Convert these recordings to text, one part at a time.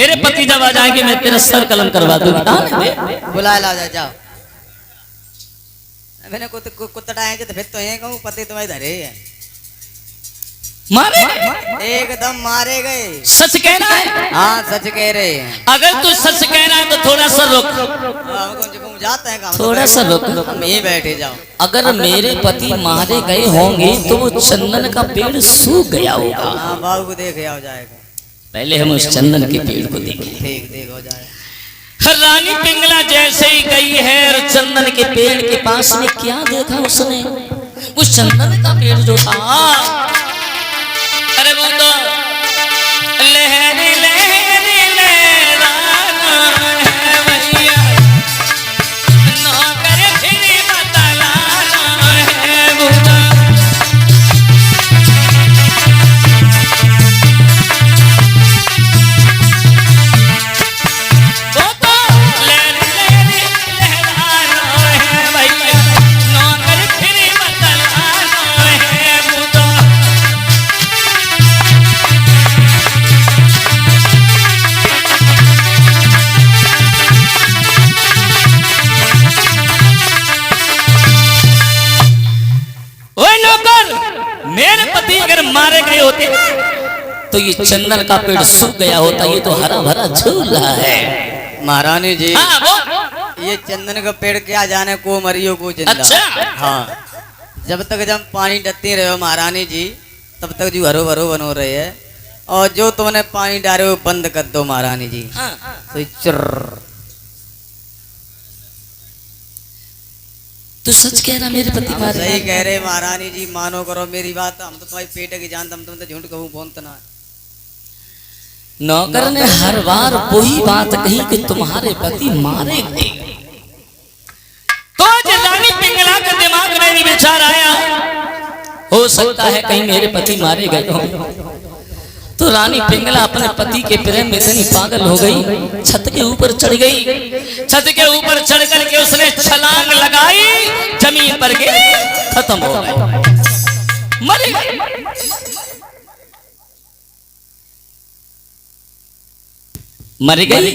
मेरे पति जब आ जाएंगे मैं तेरा सर कलम करवा दूंगा। बुला ला जाओ। मैंने कुत्ता आए तो फिर तो ये कहूँ पति तुम्हारे धरे है। मारे एकदम मारे गए। सच कह रहा है? हाँ सच कह रहे हैं। अगर तू सच कह रहा है तो थोड़ा सा रुक, जाते हैं थोड़ा सा रुक, हम यहीं बैठे जाओ। अगर मेरे पति मारे गए होंगे तो वो चंदन का पेड़ सूख गया होगा। हाँ बाबू को देख हो जाएगा। पहले हम उस चंदन के पेड़ को देखें। देख हो जाएगा। रानी पिंगला जैसे ही गई है और चंदन के पेड़ के पास में क्या देखा उसने? उस चंदन का पेड़ जो था, अरे वो तो लहरी लहरी लहराना है भैया, नौकर फिर बतलाना है वो तो। मेरे पति अगर मारे गए होते तो ये चंदन का पेड़ सूख गया होता। ये तो हरा भरा झूल रहा है। महारानी जी हाँ, वो ये चंदन का पेड़ क्या जाने को मरियो को जिंदा। अच्छा हाँ, जब तक जब पानी डलते रहे हो महारानी जी तब तक जो हरो भरो बनो रहे है, और जो तुमने पानी डाले वो बंद कर दो महारानी जी। हाँ। तो चुर्र। तू सच कह रहा मेरे पति मारे? सही कह रहे महारानी जी, मानो करो मेरी बात। हम तो तुम्हारी पेट की जान, हम तो झूठ कहूँ बोलतना। नौकर ने हर बार वही बात कही कि तुम्हारे पति मारे गए। तो रानी पिंगला के दिमाग में भी विचार आया, हो सकता है कहीं मेरे पति मारे गए हो। तो रानी पिंगला अपने पति के प्रेम में इतनी पागल हो गई, छत के ऊपर चढ़ गई। छत के ऊपर चढ़ करके उसने छलांग लगाई, जमीन पर गिर खत्म हो गए, मर गए। मर गई।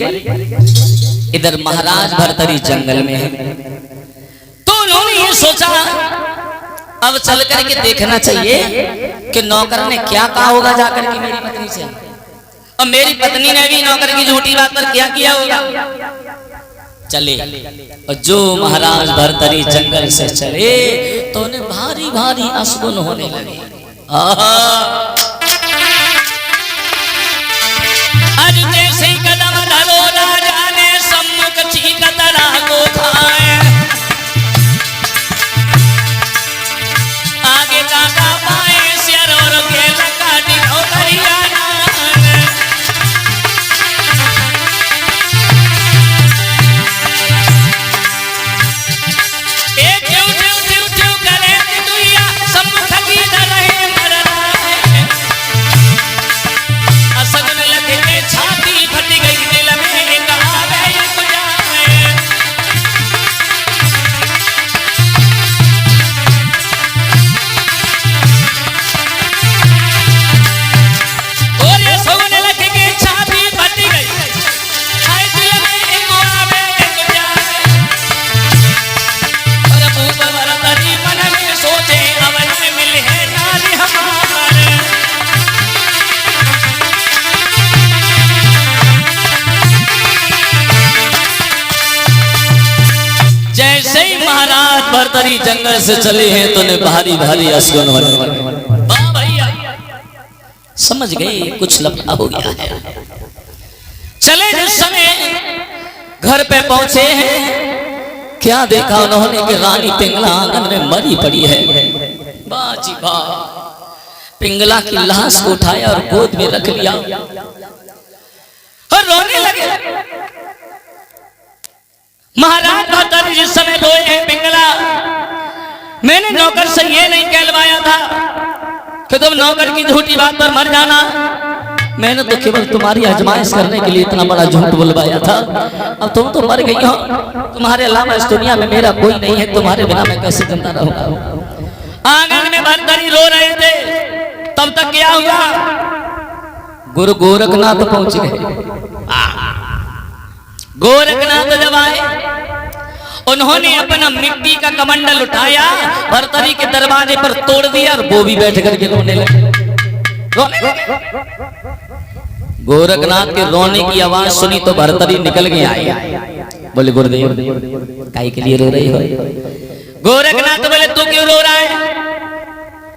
इधर महाराज भरतरी जंगल में है। तो उन्होंने ये सोचा अब चल करके देखना चाहिए कि नौकर ने क्या कहा होगा जाकर के मेरी पत्नी से, और मेरी पत्नी ने भी नौकर की झूठी बात पर क्या किया होगा। चले, और जो महाराज भरतरी जंगल से चले तो उन्हें भारी भारी अशगुन होने लगे। आज जैसे कदम धरो राजा ने सम्मुख चीकत रागो खाए, आगे काका पाए सिर और के लकाटी नौकरिया भरतरी जंगल से चले हैं तो ने भारी भारी अशगुन होने भैया समझ गए कुछ लफड़ा हो गया है। चले जिस समय घर पे पहुंचे हैं, क्या देखा उन्होंने कि रानी पिंगला आंगन में मरी पड़ी है। बाजी बा, पिंगला की लाश को उठाया और गोद में रख लिया और रोने लगे। महाराज भरतरी जिस समय रोए हैं पिंगला, मैंने नौकर से ये नहीं कहलवाया था कि तुम नौकर की झूठी बात पर मर जाना। मैंने तो केवल तुम्हारी आजमाइश करने के लिए इतना बड़ा झूठ बुलवाया था। अब तुम तो मर गई हो, तुम्हारे अलावा इस दुनिया में मेरा कोई नहीं है, तुम्हारे बिना मैं कैसे जिंदा रहूंगा। आंगन में भरतरी रो रहे थे, तब तक क्या हुआ, गुरु गोरखनाथ पहुंच गए। गोरखनाथ जब आए, उन्होंने अपना मिट्टी का कमंडल उठाया, भरतरी के दरवाजे पर तोड़ दिया और वो भी बैठ करके रोने लगे। गोरखनाथ के रोने की आवाज सुनी तो भरतरी निकल के आई, बोले गुरुदेव काहे के लिए रो रही हो? गोरखनाथ बोले तू क्यों रो रहा है?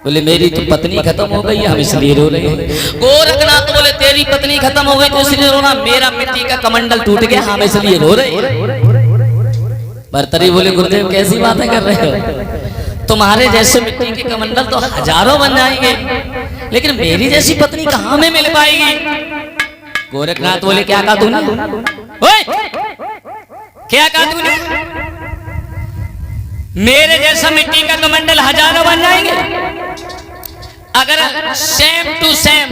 बोले मेरी तो पत्नी खत्म हो गई है, हम इसलिए रो रहे हैं। गोरखनाथ बोले तेरी पत्नी खत्म हो गई तो इसलिए रोना? मेरा मिट्टी का कमंडल टूट गया, हम इसलिए रो रहे हैं। भरतरी बोले गुरुदेव कैसी बातें कर रहे हो? तुम्हारे जैसे मिट्टी के कमंडल तो हजारों बन जाएंगे, लेकिन मेरी जैसी पत्नी कहाँ में मिल पाएगी? गोरखनाथ बोले क्या कहा तूने? ओए क्या कहा तूने? मेरे जैसा मिट्टी का कमंडल हजारों बन जाएंगे? अगर सेम टू सेम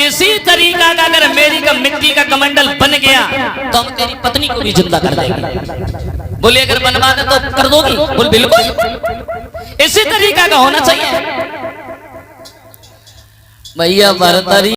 इसी तरीका का अगर मेरी का मिट्टी का कमंडल बन गया तो हम तेरी पत्नी को भी जिंदा कर देंगे। बोले अगर बनवा दे तो कर दोगी? बोल बिल्कुल, इसी तरीका का होना चाहिए। भैया भरतरी